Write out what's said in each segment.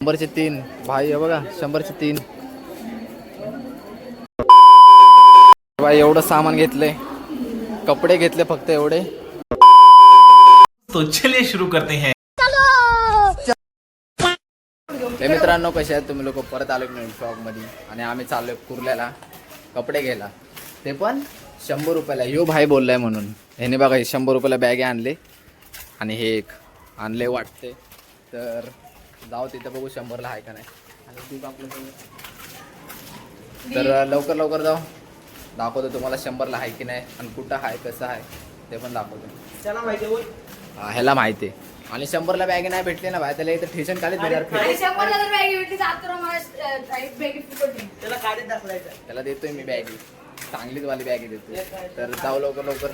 100चे 3 भाई हे बघा 100चे 3 भाई एवढं सामान घेतले कपडे घेतले फक्त एवढे तो चलिए शुरू करते हैं। मित्रांनो कसे आहेत तुम्ही लोक परत आलो नवीन शॉप मध्ये आणि आम्ही चाललोय कुर्ल्याला कपडे घ्यायला ते पण 100 रुपयाला यो भाई बोललाय म्हणून ह्याने बघा 100 रुपयाला बॅग आणले आणि हे एक आणले वाटते तर जाऊ तिथं बघू 100ला आहे का नाही आणि तू आपलं तर लवकर लवकर जाऊ दाखवतो तुम्हाला 100ला आहे की नाही आणि कुठं आहे कसं आहे ते पण दाखवतो त्याला माहिती होय ह्याला माहिती आहे आणि 100ला बॅग नाही भेटली ना भाई त्याला इथं ठेशन खालीच भेटणार त्याला काढीत दाखवायचं त्याला देतोय मी बॅग चांगलीच वाली बॅग देतोय तर जाऊ लवकर लवकर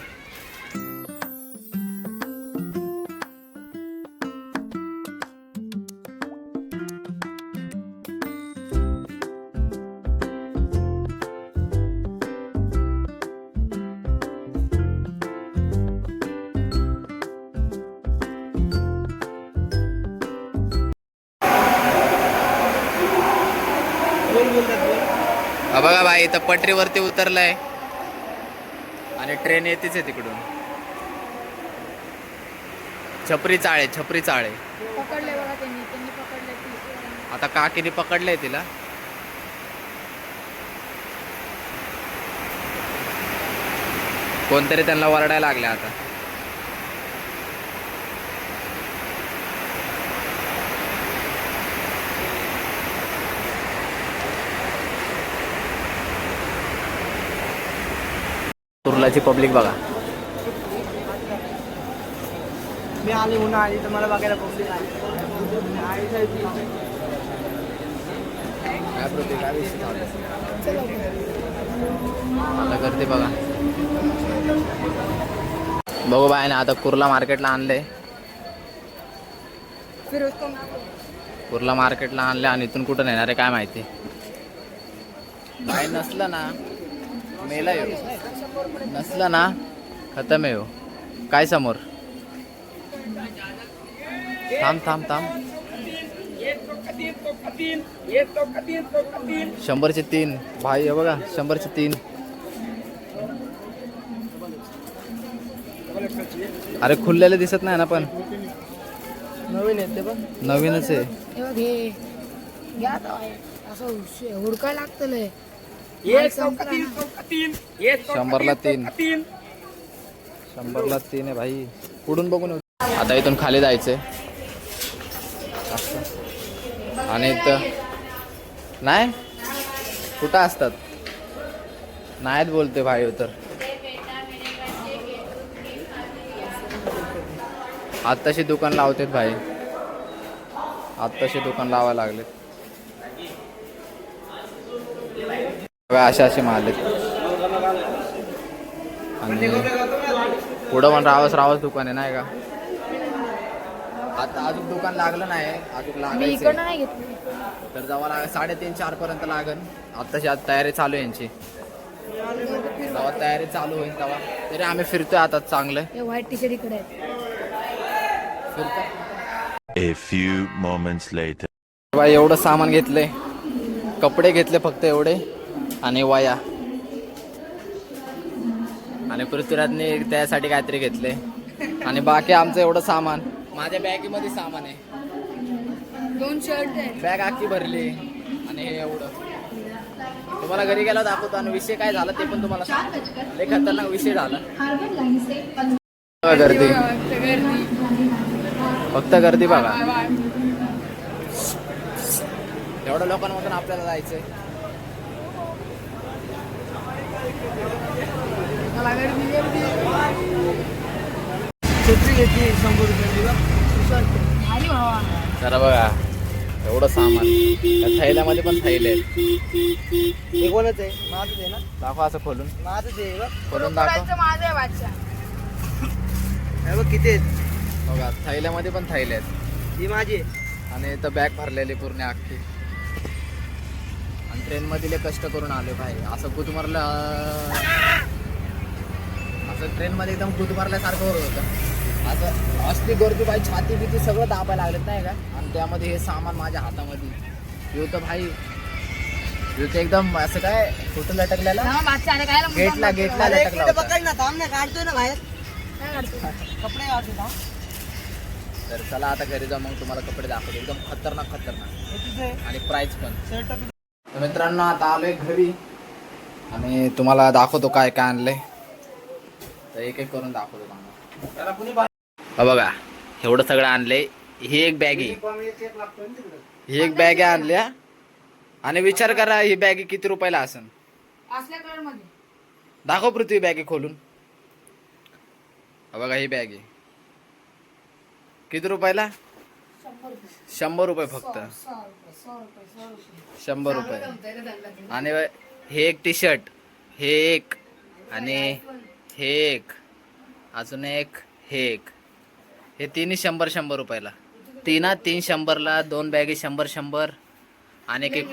बघा भाई इथं पटरीवरती उतरलाय आणि ट्रेन येतेच आहे तिकडून छपरी चाळे पकडले बघा त्यांनी पकडले आता काकीने पकडलंय तिला कोणतरी त्यांना वरडायला लागले आता कुर्लाची पब्लिक बघा मी आली म्हणून आली तर मला बघायला पब्लिक आली काय प्रत्येक आता करते बघा बघू बाय ना आता कुर्ला मार्केटला आणले कुर्ला मार्केटला आणले आणि इथून कुठं नेणार आहे काय माहिती बाय नसलं ना मेला येऊ नसलं ना खतम आहे हो काय समोर थांब 100चे 3 भाई हे बघा 100चे 3 अरे खुललेले दिसत नाही ना पण नवीन येते बघ नवीनच आहे हुडकाय लागतं 100ला 3 आहे भाई पुढून बघून आता इथून खाली जायचंय आणि इथं नाही कुठं असतात नाहीत बोलते भाई तर आत्ताशी दुकान लावतेत भाई आत्ताशी दुकान लावायला लागले असे माल आहेत आणि पुढं पण रावस दुकान आहे नाही का आता अजून दुकान लागलं नाही अजून लागायचं नाही घेतली तर जेव्हा 3:30-4 पर्यंत लागन आत्ताशी आज तयारी चालू आहे यांची जेव्हा तयारी चालू होईल तेव्हा तरी आम्ही फिरतोय आता चांगलं व्हाईट टी शर्ट इकडे फिरतोय A few moments later. बाई एवढं सामान घेतलंय कपडे घेतले फक्त एवढे आणि वाया आणि पृथ्वीराजने त्यासाठी काहीतरी घेतले आणि बाकी आमचं एवढं सामान माझ्या बॅगेमध्ये सामान आहे 2 शर्ट आहे बॅग आखी भरली आणि हे एवढं तुम्हाला घरी गेला दाखवतो आणि विषय काय झाला ते पण तुम्हाला सांगतो. लय खतरनाक विषय झाला गर्दी फक्त गर्दी बघा एवढ्या लोकांमधून आपल्याला जायचंय छत्री घेतली 100 रुपयाची आणि भावा जरा बघा एवढं सामान त्या थैल्यामध्ये पण थैले आहेत हे कोणच आहे माझंच आहे ना दाखव असं खोलून माझंच आहे बघ खोलून दाखव माझं आहे बादशाह हे बघ किती आहेत बघा थैल्यामध्ये पण थैले आहेत ही माझी आहे आणि इथं बॅग भरलेली पूर्ण अख्खी आणि ट्रेनमध्ये लय कष्ट करून आले भाई असं गुदमरलं असं ट्रेनमध्ये एकदम गुदमरल्यासारखं होत होतं असं असली गर्दी बाई, छाती बिती सगळं दाबायला लागलेत नाही का. आणि त्यामध्ये हे सामान माझ्या हातामध्ये येऊ तर भाई, येऊ तर एकदम असं काय फोटो लटकलेला गेटला लटकला होता. पकड ना, थांब ना, काढतोय ना बाहेर. कपडे काढतो थांब. तर चला आता घरी जाऊ, मग तुम्हाला कपडे दाखवतो एकदम खतरनाक हे तुझे आणि प्राइस पण. शर्ट तर मित्रांनो आता आलोय घरी आणि तुम्हाला दाखवतो काय काय आणलंय. तर एक एक करून दाखवतो तुम्हाला. हा बघा एवढं सगळं आणलंय. ही एक बॅग आहे, ही एक बॅग आणल्या. आणि विचार करा ही बॅग किती रुपयाला असेल. असल्या कलर मध्ये दाखव पृथ्वी बॅग खोलून. हा बघा ही बॅग आहे, किती रुपयाला. 100 रुपये फक्त, 100 रुपये. आणि हे एक टी शर्ट, हे एक, आणि हे एक, अजून एक, हे एक, हे तिन्ही 100 रुपयाला. तीन 100ला, 2 बॅगे 100 आणि एक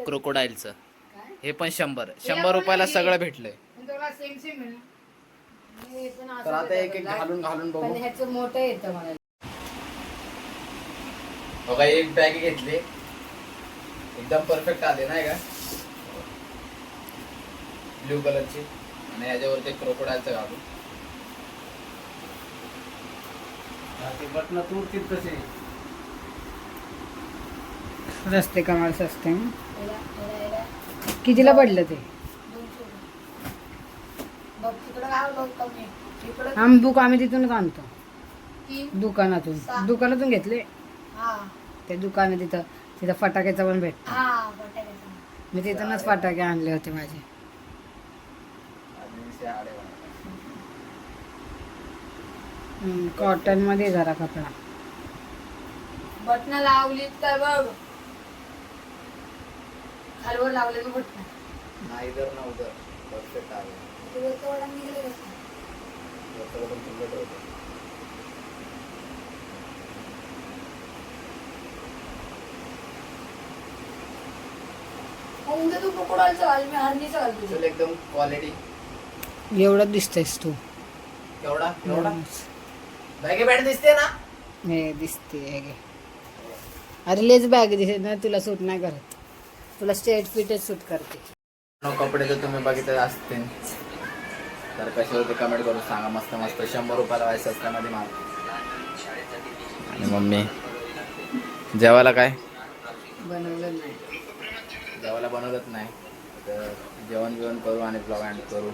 क्रोकोडाईलचं हे पण 100 रुपयाला सगळं भेटलंय. तर आता एक एक घालून बघू. ह्याचं मोठं येतं मला. बघा एक बॅग घेतली, एकदम परफेक्ट आले नाही का, ब्ल्यू कलरची. आणि याच्यावरती क्रोकोडाईलचं घालू. बटन तुरतील तसे. रस्ते कमाल सस्ते. कितीला पडलं ते. बघ तिकडं काय बघ कमी इकडं आम्ही बुक आम्ही तिथूनच आणतो, 3 दुकानातून घेतले. हा ते दुकान तिथं फटाक्याचा पण भेटतो. हा बटाट्याचा. मी तिथूनच फटाके आणले होते माझे. कॉटन मध्ये जरा कपडा. बटणं लावलीत तर बघ खालवर लावले तू बटणं. नाही तर नव्हतं परफेक्ट आले. ते वरचं वळण निघालं कसं? मग उद्या तू क्रोकोडाईलचं घाल, मी हरणीचं घाल तुझं. एकदम क्वालिटी. एवढं दिसतेस तू. केवढा बॅगे बॅट दिसते ना. हे दिसते हे घे. अरे लेच बॅग दिसते ना, तुला सूट नाही करत. तुला स्ट्रेट फिटच सूट करते. कपडे जर तुम्ही बघितले असतील तर कसे होते कमेंट करून सांगा. मस्त मस्त 100 रुपयाला व्हायचं असल्यामध्ये माल. आणि मम्मी जेवायला काय बनवलं नाही. जेवायला बनवत नाही, तर जेवण बिवण करू आणि ब्लॉग एंड करू.